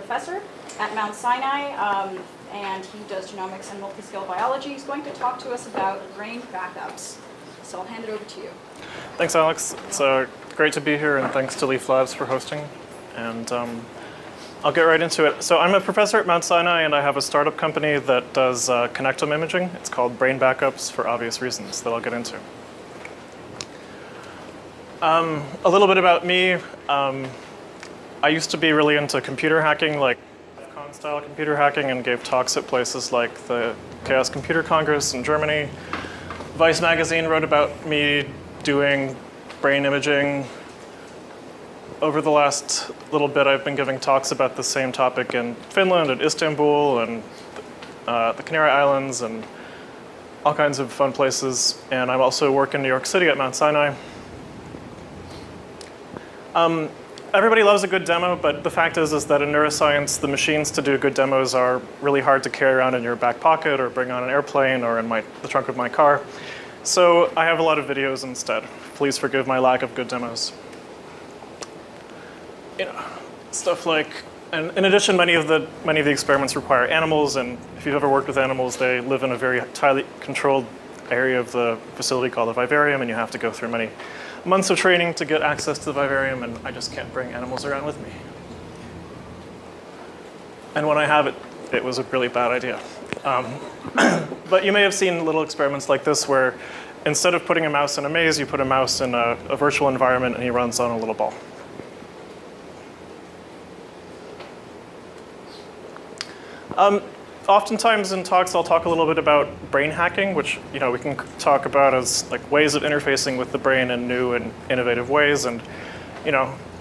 professor at Mount Sinai, and he does genomics and multi-scale biology. He's going to talk to us about brain backups. So I'll hand it over to you. Thanks, Alex. It's great to be here, and thanks to LeafLabs for hosting. And I'll get right into it. So I'm a professor at Mount Sinai, and I have a startup company that does connectome imaging. It's called Brain Backups for obvious reasons that I'll get into. A little bit about me. I used to be really into computer hacking, like style computer hacking, and gave talks at places like the Chaos Computer Congress in Germany. Vice magazine wrote about me doing brain imaging. Over the last little bit, I've been giving talks about the same topic in Finland and Istanbul and the Canary Islands and all kinds of fun places. And I also work in New York City at Mount Sinai. Everybody loves a good demo, but the fact is that in neuroscience, the machines to do good demos are really hard to carry around in your back pocket or bring on an airplane or in the trunk of my car. So I have a lot of videos instead. Please forgive my lack of good demos. Stuff like, and in addition, many of the experiments require animals, and if you've ever worked with animals, they live in a very tightly controlled area of the facility called the vivarium, and you have to go through many months of training to get access to the vivarium, and I just can't bring animals around with me. And when I have it, it was a really bad idea. But you may have seen little experiments like this where instead of putting a mouse in a maze, you put a mouse in a virtual environment and he runs on a little ball. Oftentimes in talks, I'll talk a little bit about brain hacking, which we can talk about as like ways of interfacing with the brain in new and innovative ways. And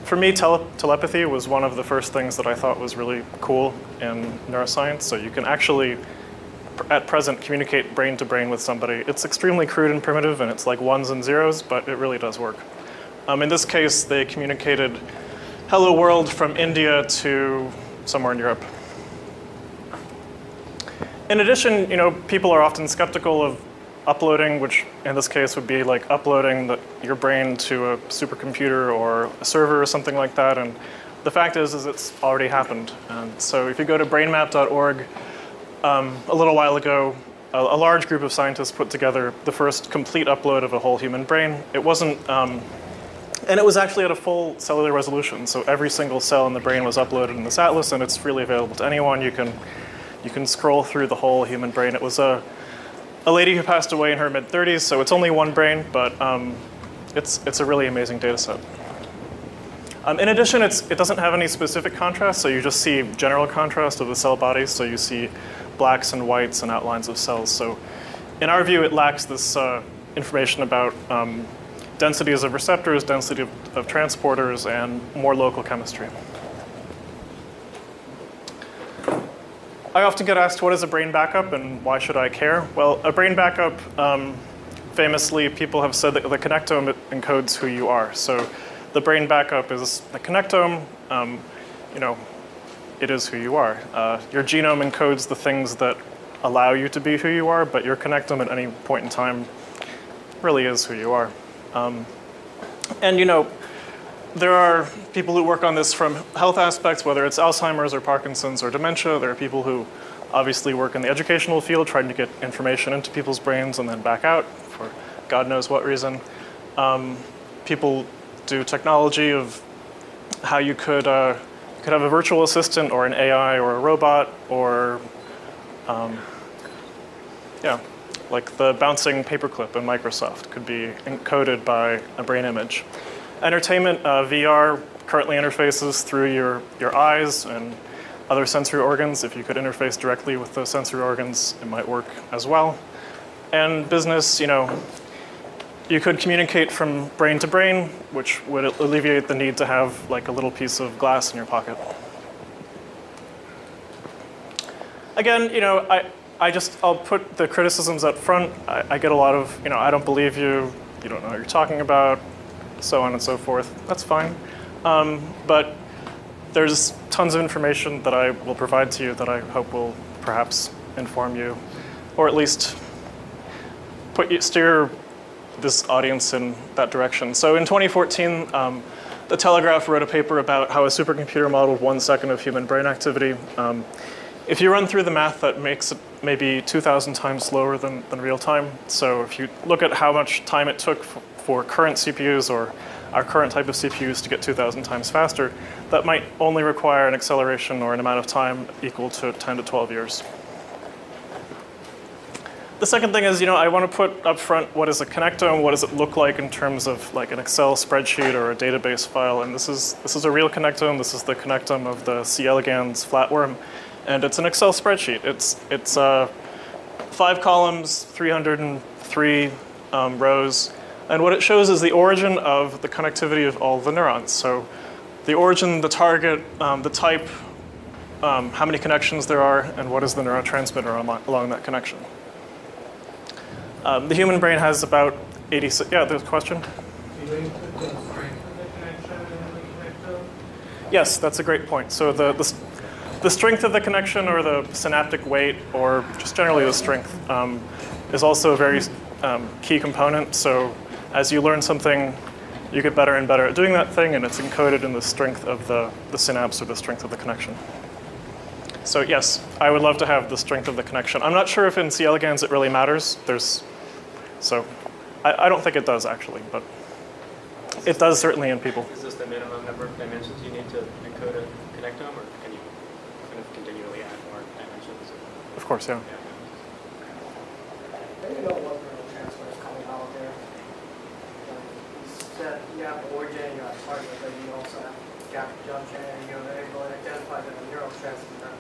for me, telepathy was one of the first things that I thought was really cool in neuroscience. So you can actually, at present, communicate brain to brain with somebody. It's extremely crude and primitive, and it's like ones and zeros, but it really does work. In this case, they communicated "Hello World" from India to somewhere in Europe. In addition, people are often skeptical of uploading, which in this case would be like uploading your brain to a supercomputer or a server or something like that. And the fact is it's already happened. And so if you go to brainmap.org, a little while ago, a large group of scientists put together the first complete upload of a whole human brain. It wasn't, and it was actually at a full cellular resolution. So every single cell in the brain was uploaded in this atlas, and it's freely available to anyone. You can scroll through the whole human brain. It was a lady who passed away in her mid-30s, so it's only one brain, but it's a really amazing data set. In addition, it doesn't have any specific contrast, so you just see general contrast of the cell bodies, so you see blacks and whites and outlines of cells. So in our view, it lacks this information about densities of receptors, density of transporters, and more local chemistry. I often get asked, what is a brain backup and why should I care? Well, a brain backup, famously, people have said that the connectome encodes who you are. So the brain backup is the connectome, it is who you are. Your genome encodes the things that allow you to be who you are, but your connectome at any point in time really is who you are. There are people who work on this from health aspects, whether it's Alzheimer's or Parkinson's or dementia. There are people who obviously work in the educational field, trying to get information into people's brains and then back out for God knows what reason. People do technology of how you could have a virtual assistant or an AI or a robot or, like the bouncing paperclip in Microsoft could be encoded by a brain image. Entertainment, VR currently interfaces through your eyes and other sensory organs. If you could interface directly with those sensory organs, it might work as well. And business, you could communicate from brain to brain, which would alleviate the need to have like a little piece of glass in your pocket. Again, I'll put the criticisms up front. I get a lot of, I don't believe you, you don't know what you're talking about, so on and so forth. That's fine. But there's tons of information that I will provide to you that I hope will perhaps inform you, or at least steer this audience in that direction. So in 2014, The Telegraph wrote a paper about how a supercomputer modeled 1 second of human brain activity. If you run through the math, that makes it maybe 2,000 times slower than real time. So if you look at how much time it took for current CPUs or our current type of CPUs to get 2,000 times faster, that might only require an acceleration or an amount of time equal to 10 to 12 years. The second thing is, I want to put up front what is a connectome, what does it look like in terms of like an Excel spreadsheet or a database file. And this is a real connectome. This is the connectome of the C. elegans flatworm. And it's an Excel spreadsheet. It's 5 columns, 303 rows. And what it shows is the origin of the connectivity of all the neurons. So the origin, the target, the type, how many connections there are, and what is the neurotransmitter along that connection. The human brain has about 86, yeah, there's a question? Do you put the strength of the connection in the connectome? Yes, that's a great point. So the strength of the connection or the synaptic weight or just generally the strength is also a very key component. So as you learn something, you get better and better at doing that thing, and it's encoded in the strength of the synapse or the strength of the connection. So yes, I would love to have the strength of the connection. I'm not sure if in C. elegans it really matters. So I don't think it does actually, but it does certainly in people. Is this the minimum number of dimensions you need to encode a connectome, or can you kind of continually add more dimensions? Of course, yeah. Maybe know what neurotransmitter is coming out there. You said you have the origin, you have target, but you also have gap junction, and you're able to identify the neurotransmitter.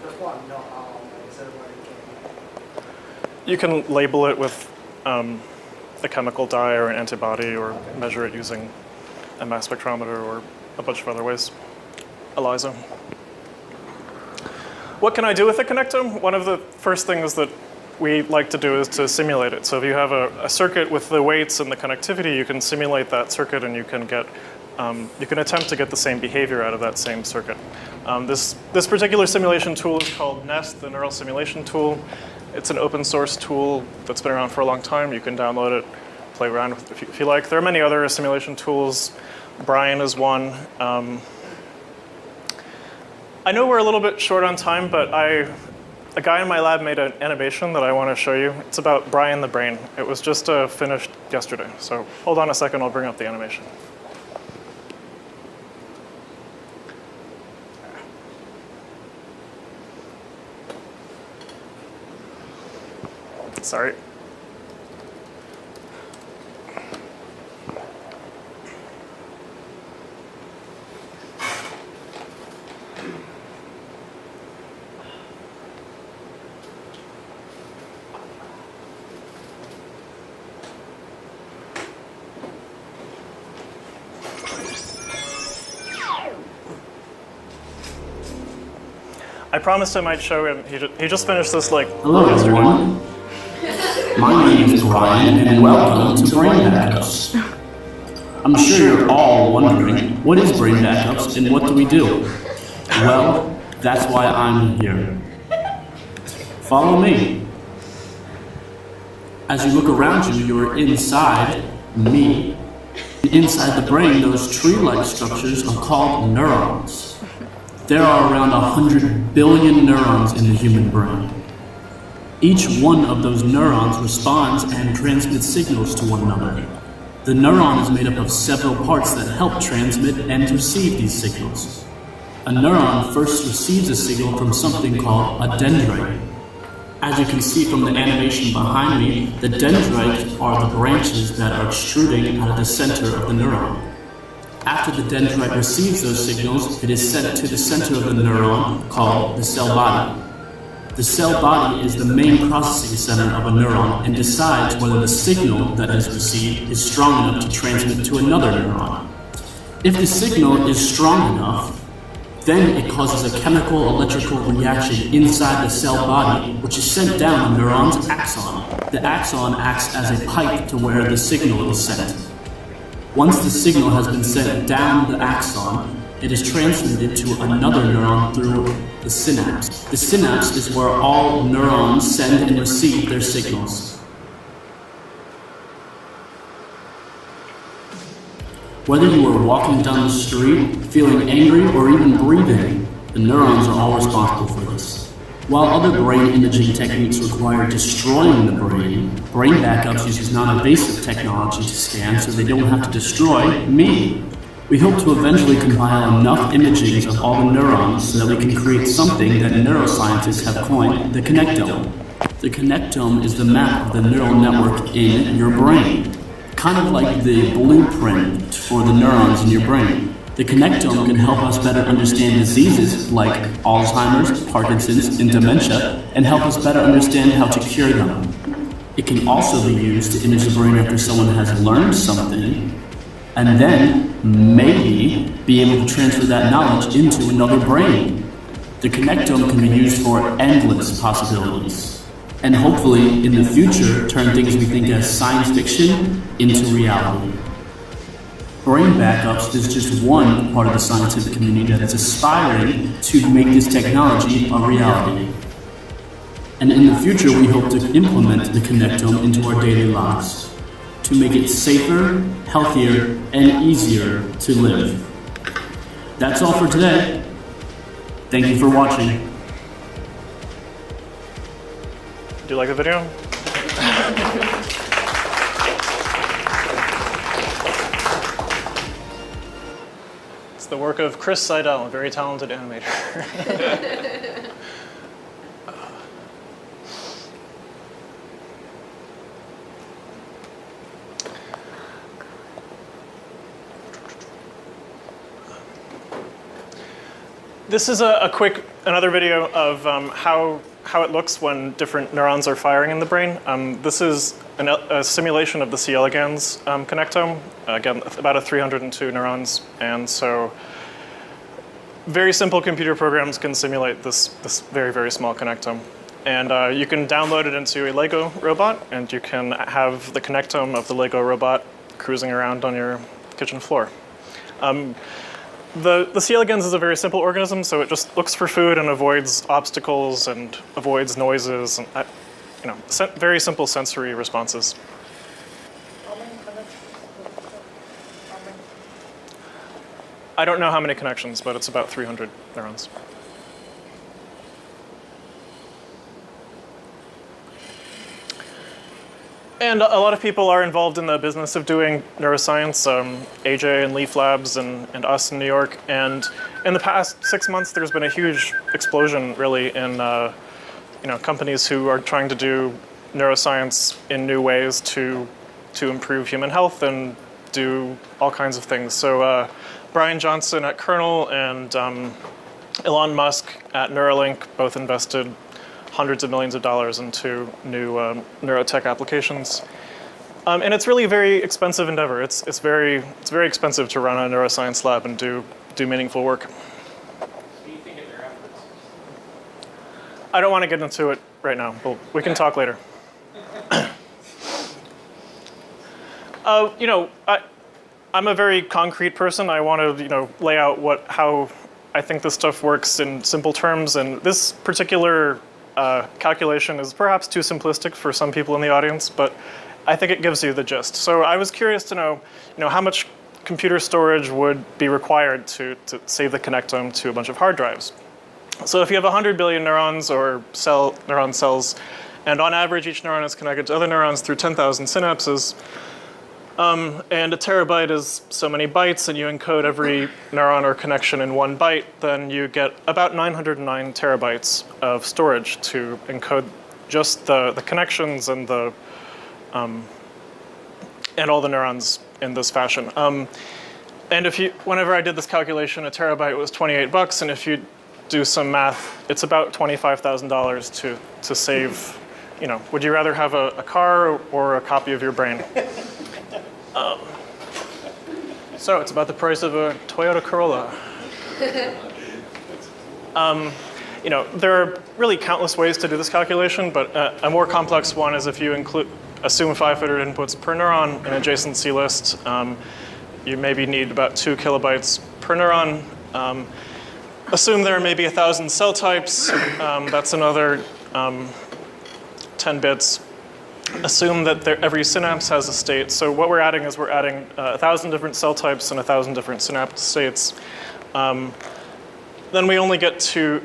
Just want to know how, is it where it came. You can label it with a chemical dye or an antibody, or measure it using a mass spectrometer or a bunch of other ways. ELISA. What can I do with a connectome? One of the first things that we like to do is to simulate it. So if you have a circuit with the weights and the connectivity, you can simulate that circuit, and you can attempt to get the same behavior out of that same circuit. This particular simulation tool is called NEST, the Neural Simulation Tool. It's an open source tool that's been around for a long time. You can download it, play around with it if you like. There are many other simulation tools. Brian is one. I know we're a little bit short on time, but a guy in my lab made an animation that I want to show you. It's about Brian the brain. It was just finished yesterday. So hold on a second, I'll bring up the animation. Sorry. I promised I might show him. He just finished this like Hello, yesterday. everyone. My name is Brian, and welcome to Brain Backups. I'm sure you're all wondering, what is Brain Backups and what do we do? Well, that's why I'm here. Follow me. As you look around you, you're inside me. Inside the brain, those tree-like structures are called neurons. There are around 100 billion neurons in the human brain. Each one of those neurons responds and transmits signals to one another. The neuron is made up of several parts that help transmit and receive these signals. A neuron first receives a signal from something called a dendrite. As you can see from the animation behind me, the dendrites are the branches that are extruding out of the center of the neuron. After the dendrite receives those signals, it is sent to the center of the neuron called the cell body. The cell body is the main processing center of a neuron and decides whether the signal that is received is strong enough to transmit to another neuron. If the signal is strong enough, then it causes a chemical electrical reaction inside the cell body, which is sent down the neuron's axon. The axon acts as a pipe to where the signal is sent. Once the signal has been sent down the axon, it is transmitted to another neuron through the synapse. The synapse is where all neurons send and receive their signals. Whether you are walking down the street, feeling angry, or even breathing, the neurons are all responsible for this. While other brain imaging techniques require destroying the brain backups uses non-invasive technology to scan so they don't have to destroy me. We hope to eventually compile enough imagings of all the neurons so that we can create something that neuroscientists have coined the connectome. The connectome is the map of the neural network in your brain, kind of like the blueprint for the neurons in your brain. The connectome can help us better understand diseases like Alzheimer's, Parkinson's, and dementia, and help us better understand how to cure them. It can also be used to image the brain after someone has learned something, and then maybe be able to transfer that knowledge into another brain. The connectome can be used for endless possibilities, and hopefully in the future turn things we think as science fiction into reality. Brain backups is just one part of the scientific community that is aspiring to make this technology a reality. And in the future, we hope to implement the connectome into our daily lives to make it safer, healthier, and easier to live. That's all for today. Thank you for watching. Do you like the video? It's the work of Chris Seidel, a very talented animator. This is another video of how it looks when different neurons are firing in the brain. This is a simulation of the C. elegans connectome. Again, about 302 neurons, and so very simple computer programs can simulate this very, very small connectome. And you can download it into a Lego robot, and you can have the connectome of the Lego robot cruising around on your kitchen floor. The C. elegans is a very simple organism, so it just looks for food and avoids obstacles and avoids noises, and very simple sensory responses. I don't know how many connections, but it's about 300 neurons. And a lot of people are involved in the business of doing neuroscience, AJ and LeafLabs and us in New York. And in the past 6 months, there's been a huge explosion, really, in companies who are trying to do neuroscience in new ways to improve human health and do all kinds of things. So Brian Johnson at Kernel and Elon Musk at Neuralink both invested hundreds of millions of dollars into new neurotech applications. And it's really a very expensive endeavor. It's very expensive to run a neuroscience lab and do meaningful work. What do you think of their efforts? I don't want to get into it right now, but we can talk later. I'm a very concrete person. I want to lay out how I think this stuff works in simple terms, and this particular calculation is perhaps too simplistic for some people in the audience, but I think it gives you the gist. So I was curious to know, how much computer storage would be required to save the connectome to a bunch of hard drives. So if you have 100 billion neurons or neuron cells, and on average each neuron is connected to other neurons through 10,000 synapses, and a terabyte is so many bytes, and you encode every neuron or connection in 1 byte, then you get about 909 terabytes of storage to encode just the connections and and all the neurons in this fashion. And whenever I did this calculation, a terabyte was $28, and if you do some math, it's about $25,000 to save. Would you rather have a car or a copy of your brain? So it's about the price of a Toyota Corolla. There are really countless ways to do this calculation, but a more complex one is if you assume 500 inputs per neuron in an adjacency list. You maybe need about 2 kilobytes per neuron. Assume there are maybe 1,000 cell types. That's another 10 bits. assume that every synapse has a state. So what we're adding is we're adding 1,000 different cell types and 1,000 different synapse states. Then we only get to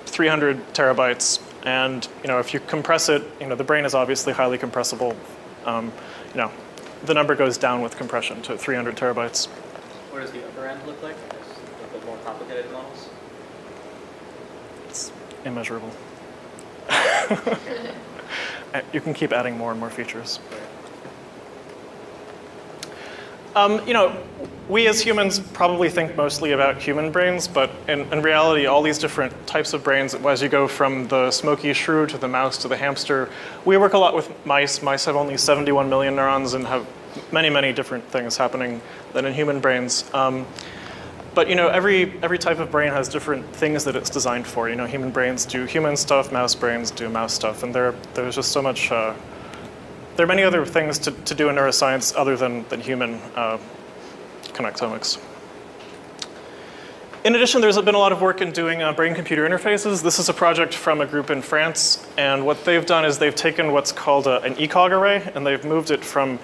300 terabytes. And if you compress it, the brain is obviously highly compressible. The number goes down with compression to 300 terabytes. What does the upper end look like? I guess a little bit more complicated models. It's immeasurable. You can keep adding more and more features. We as humans probably think mostly about human brains, but in reality, all these different types of brains, as you go from the smoky shrew to the mouse to the hamster, we work a lot with mice. Mice have only 71 million neurons and have many, many different things happening than in human brains. But every type of brain has different things that it's designed for. Human brains do human stuff, mouse brains do mouse stuff, and there's just so much. There are many other things to do in neuroscience other than human connectomics. In addition, there's been a lot of work in doing brain-computer interfaces. This is a project from a group in France, and what they've done is they've taken what's called an ECOG array, and they've moved it from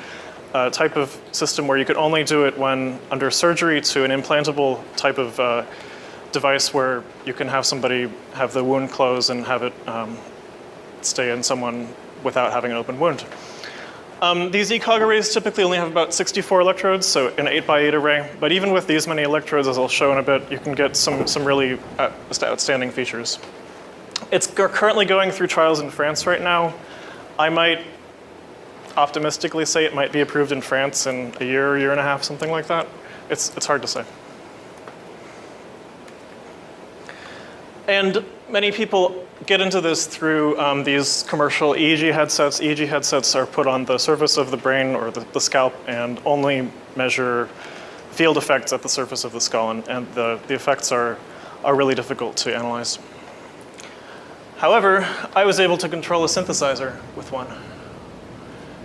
a type of system where you could only do it when under surgery to an implantable type of device where you can have somebody have the wound close and have it stay in someone without having an open wound. These ECOG arrays typically only have about 64 electrodes, so an 8x8 array. But even with these many electrodes, as I'll show in a bit, you can get some really outstanding features. It's currently going through trials in France right now. I might optimistically say it might be approved in France in a year and a half, something like that. It's hard to say. And many people get into this through these commercial EEG headsets. EEG headsets are put on the surface of the brain or the scalp and only measure field effects at the surface of the skull, and the effects are really difficult to analyze. However, I was able to control a synthesizer with one.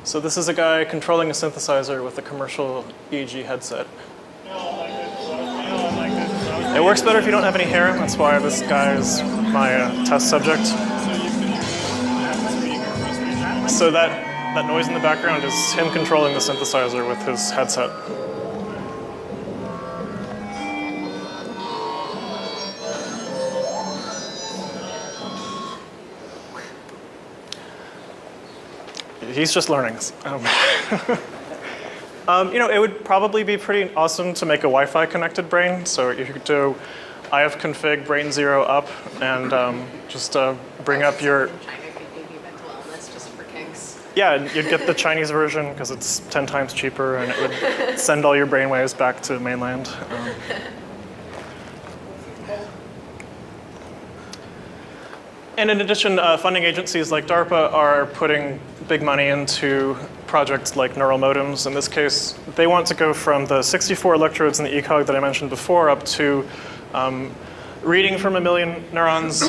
So this is a guy controlling a synthesizer with a commercial EEG headset. It works better if you don't have any hair. That's why this guy is my test subject. So that noise in the background is him controlling the synthesizer with his headset. He's just learning. It would probably be pretty awesome to make a Wi-Fi connected brain. So you could do ifconfig brain 0 up and just bring up your. China could give you mental illness just for kicks. Yeah, and you'd get the Chinese version because it's 10 times cheaper, and it would send all your brainwaves back to mainland. And in addition, funding agencies like DARPA are putting big money into projects like neural modems. In this case, they want to go from the 64 electrodes in the ECOG that I mentioned before up to reading from 1 million neurons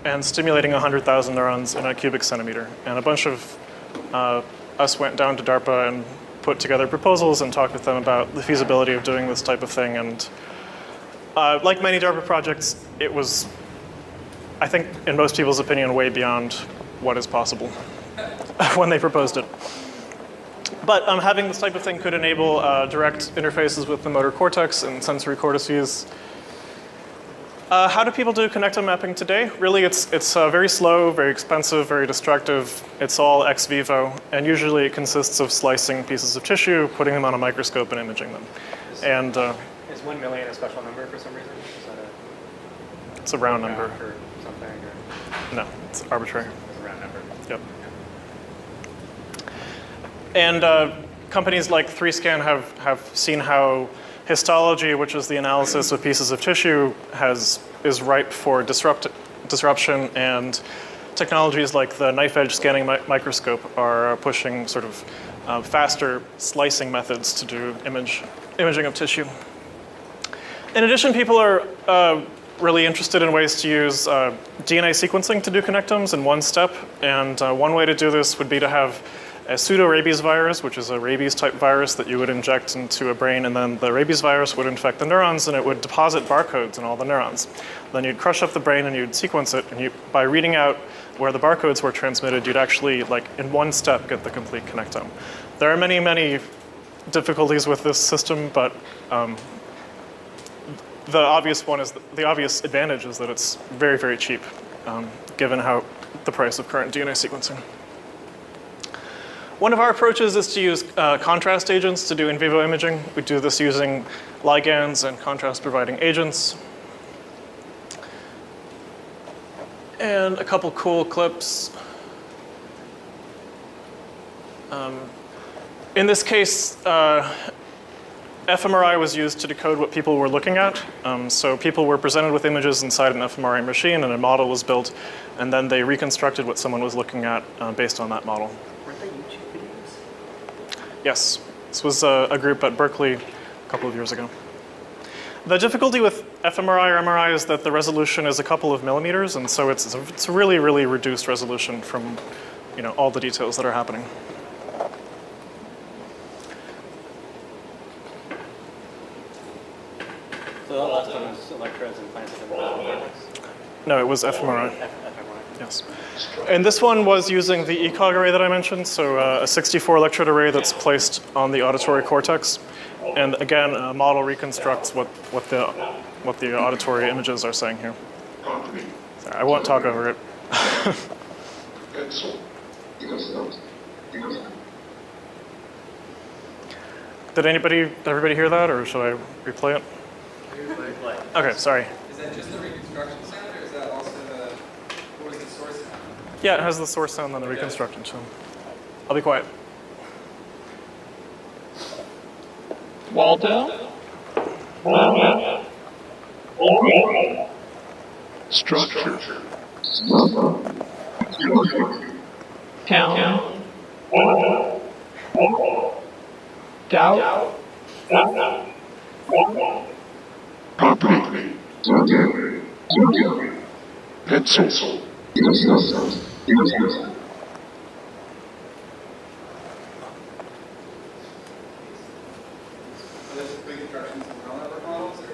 and stimulating 100,000 neurons in a cubic centimeter. And a bunch of us went down to DARPA and put together proposals and talked with them about the feasibility of doing this type of thing. And like many DARPA projects, it was, I think, in most people's opinion, way beyond what is possible when they proposed it. But having this type of thing could enable direct interfaces with the motor cortex and sensory cortices. How do people do connectome mapping today? Really, it's very slow, very expensive, very destructive. It's all ex vivo, and usually it consists of slicing pieces of tissue, putting them on a microscope, and imaging them. And is 1 million a special number for some reason? Is that a it's a round number. or something? Or No, it's arbitrary. it's a round number? Yep. And companies like 3Scan have seen how histology, which is the analysis of pieces of tissue, is ripe for disruption, and technologies like the knife-edge scanning microscope are pushing sort of faster slicing methods to do imaging of tissue. In addition, people are really interested in ways to use DNA sequencing to do connectomes in one step, and one way to do this would be to have a pseudo-rabies virus, which is a rabies-type virus that you would inject into a brain, and then the rabies virus would infect the neurons, and it would deposit barcodes in all the neurons. Then you'd crush up the brain, and you'd sequence it, and by reading out where the barcodes were transmitted, you'd actually, like, in one step, get the complete connectome. There are many, many difficulties with this system, but the obvious advantage is that it's very, very cheap, given the price of current DNA sequencing. One of our approaches is to use contrast agents to do in vivo imaging. We do this using ligands and contrast-providing agents. And a couple cool clips. In this case, fMRI was used to decode what people were looking at. So people were presented with images inside an fMRI machine, and a model was built, and then they reconstructed what someone was looking at based on that model. Weren't they YouTube videos? Yes, this was a group at Berkeley a couple of years ago. The difficulty with fMRI or MRI is that the resolution is a couple of millimeters, and so it's a really, really reduced resolution from all the details that are happening. So that last one was electrodes implanted in the cortex? No, it was fMRI. fMRI. Yes. And this one was using the ECOG array that I mentioned, so a 64 electrode array that's placed on the auditory cortex. And again, a model reconstructs what the auditory images are saying here. Sorry, I won't talk over it. Did everybody hear that, or should I replay it? Okay, sorry. Is that just the reconstruction sound, or is that also what was the source sound? Yeah, it has the source sound and the reconstruction sound. I'll be quiet. Waldo? Structure. Count. Doubt. Property. Pencil. Are those just reconstructions of neural network models, or?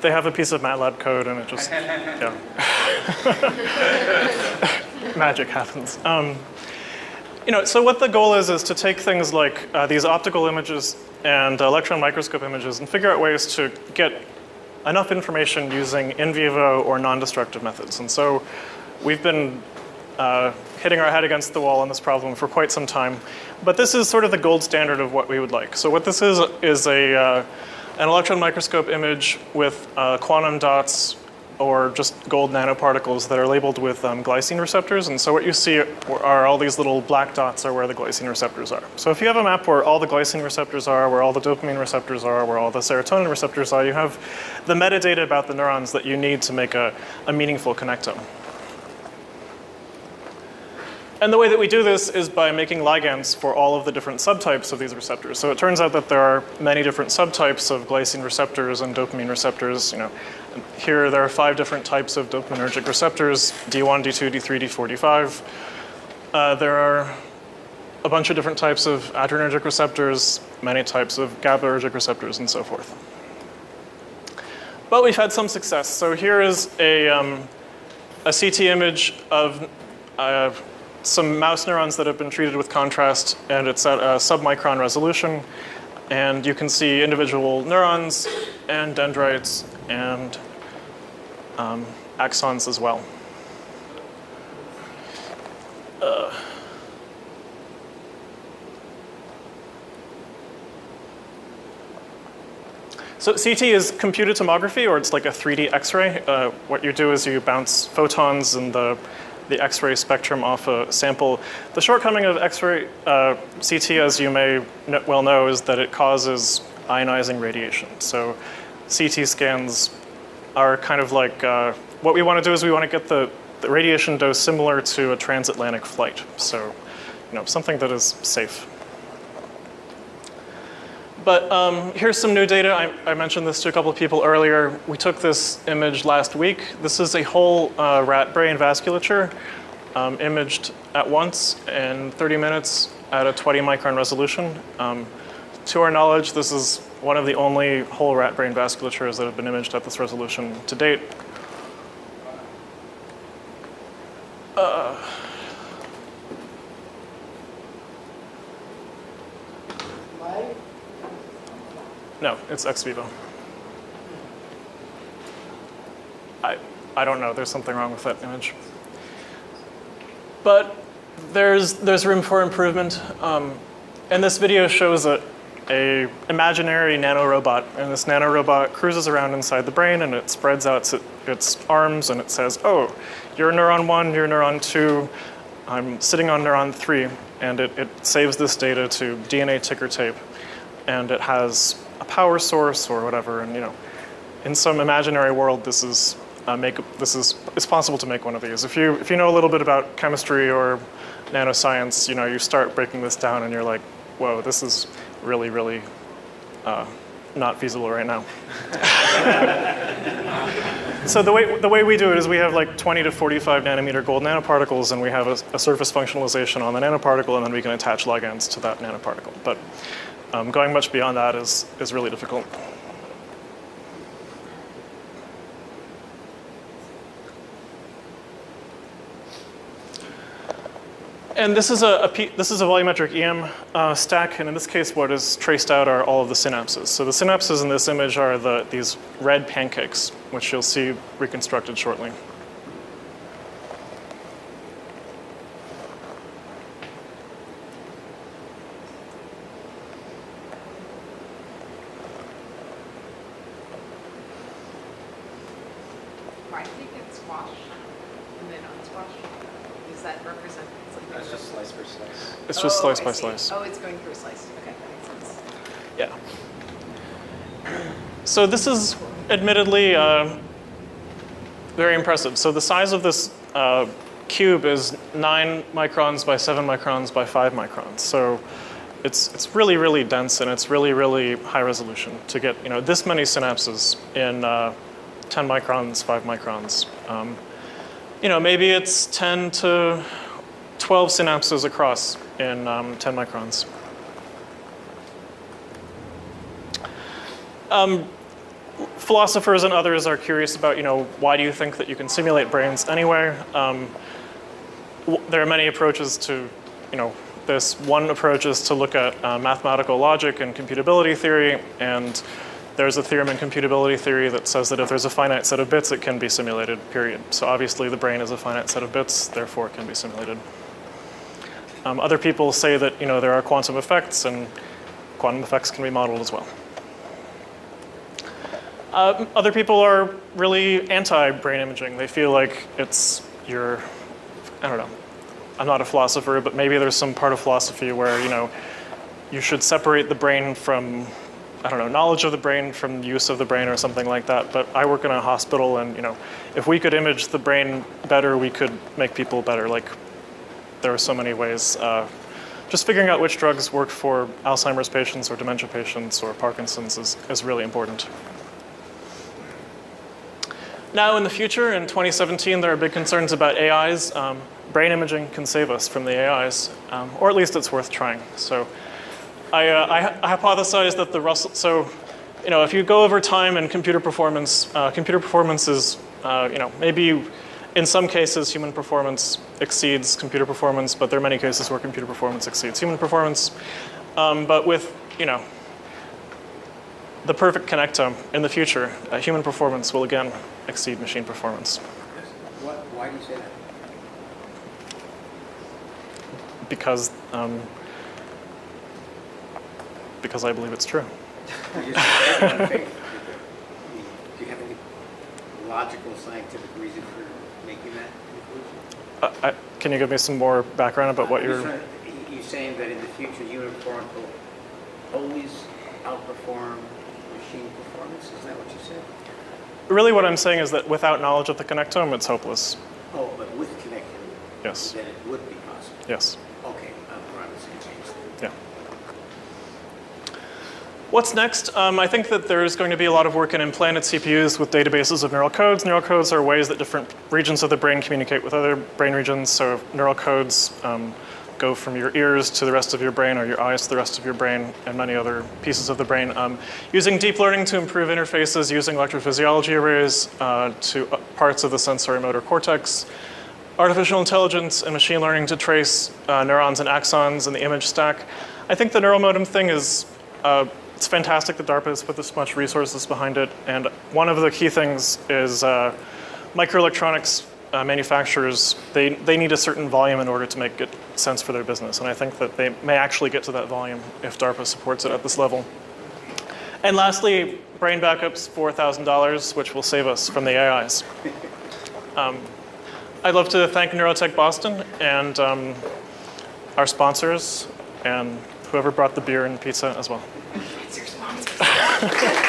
They have a piece of MATLAB code, and it just, yeah. Magic happens. So what the goal is to take things like these optical images and electron microscope images and figure out ways to get enough information using in vivo or non-destructive methods. And so we've been hitting our head against the wall on this problem for quite some time. But this is sort of the gold standard of what we would like. So what this is an electron microscope image with quantum dots or just gold nanoparticles that are labeled with glycine receptors. And so what you see are all these little black dots are where the glycine receptors are. So if you have a map where all the glycine receptors are, where all the dopamine receptors are, where all the serotonin receptors are, you have the metadata about the neurons that you need to make a meaningful connectome. And the way that we do this is by making ligands for all of the different subtypes of these receptors. So it turns out that there are many different subtypes of glycine receptors and dopamine receptors. Here there are 5 different types of dopaminergic receptors: D1, D2, D3, D4, D5. There are a bunch of different types of adrenergic receptors, many types of GABAergic receptors, and so forth. But we've had some success. So here is a CT image of some mouse neurons that have been treated with contrast, and it's at a submicron resolution. And you can see individual neurons and dendrites and axons as well. So CT is computed tomography, or it's like a 3D X-ray. What you do is you bounce photons in the X-ray spectrum off a sample. The shortcoming of X-ray CT, as you may well know, is that it causes ionizing radiation. So CT scans are kind of like, what we want to do is we want to get the radiation dose similar to a transatlantic flight. So, something that is safe. But here's some new data. I mentioned this to a couple of people earlier. We took this image last week. This is a whole rat brain vasculature. imaged at once in 30 minutes at a 20 micron resolution. To our knowledge, this is one of the only whole rat brain vasculatures that have been imaged at this resolution to date. No, it's ex vivo. I don't know. There's something wrong with that image. But there's room for improvement. And this video shows a imaginary nanorobot. And this nanorobot cruises around inside the brain, and it spreads out its arms, and it says, oh, you're neuron 1, you're neuron 2. I'm sitting on neuron 3. And it saves this data to DNA ticker tape. And it has a power source or whatever. And in some imaginary world, it's possible to make one of these. If you know a little bit about chemistry or nanoscience, you start breaking this down and you're like, whoa, this is really, really not feasible right now. So the way we do it is we have like 20 to 45 nanometer gold nanoparticles, and we have a surface functionalization on the nanoparticle, and then we can attach ligands to that nanoparticle. But going much beyond that is really difficult. And this is a volumetric EM stack, and in this case, what is traced out are all of the synapses. So the synapses in this image are these red pancakes, which you'll see reconstructed shortly. Why do you get squash and then unsquash? Does that represent something? That's just slice for slice. It's just slice I by see. slice. Oh, it's going through a slice. Okay, that makes sense. Yeah. So this is admittedly very impressive. So the size of this cube is 9 microns by 7 microns by 5 microns. So it's really, really dense, and it's really, really high resolution to get this many synapses in 10 microns, 5 microns. Maybe it's 10 to 12 synapses across in 10 microns. Philosophers and others are curious about, why do you think that you can simulate brains anyway? There are many approaches to, this. One approach is to look at mathematical logic and computability theory, and there's a theorem in computability theory that says that if there's a finite set of bits, it can be simulated, period. So obviously the brain is a finite set of bits, therefore it can be simulated. Other people say that there are quantum effects, and quantum effects can be modeled as well. Other people are really anti-brain imaging. They feel like I don't know, I'm not a philosopher, but maybe there's some part of philosophy where you should separate the brain from, I don't know, knowledge of the brain from use of the brain or something like that. But I work in a hospital, and if we could image the brain better, we could make people better. Like, there are so many ways. Just figuring out which drugs work for Alzheimer's patients or dementia patients or Parkinson's is really important. Now in the future, in 2017, there are big concerns about AIs. Brain imaging can save us from the AIs, or at least it's worth trying. So I hypothesize that if you go over time and computer performance is, maybe in some cases human performance exceeds computer performance, but there are many cases where computer performance exceeds human performance. But with, the perfect connectome in the future, human performance will again exceed machine performance. Why do you say that? Because I believe it's true. Do you have any logical, scientific reason for making that conclusion? Can you give me some more background about what you're... You're saying that in the future, human performance will always outperform machine performance? Is that what you said? Really what I'm saying is that without knowledge of the connectome, it's hopeless. Oh, but with connectivity, Yes. then it would be possible. Yes. Okay, we're on the same page. Yeah. What's next? I think that there's going to be a lot of work in implanted CPUs with databases of neural codes. Neural codes are ways that different regions of the brain communicate with other brain regions. So neural codes go from your ears to the rest of your brain, or your eyes to the rest of your brain, and many other pieces of the brain. Using deep learning to improve interfaces, using electrophysiology arrays to parts of the sensory motor cortex, artificial intelligence and machine learning to trace neurons and axons in the image stack. I think the neuromodem thing is it's fantastic that DARPA has put this much resources behind it, and one of the key things is microelectronics manufacturers, they need a certain volume in order to make good sense for their business, and I think that they may actually get to that volume if DARPA supports it at this level. And lastly, brain backups, $4,000, which will save us from the AIs. I'd love to thank NeuroTech Boston and our sponsors, and whoever brought the beer and pizza as well. It's your sponsors.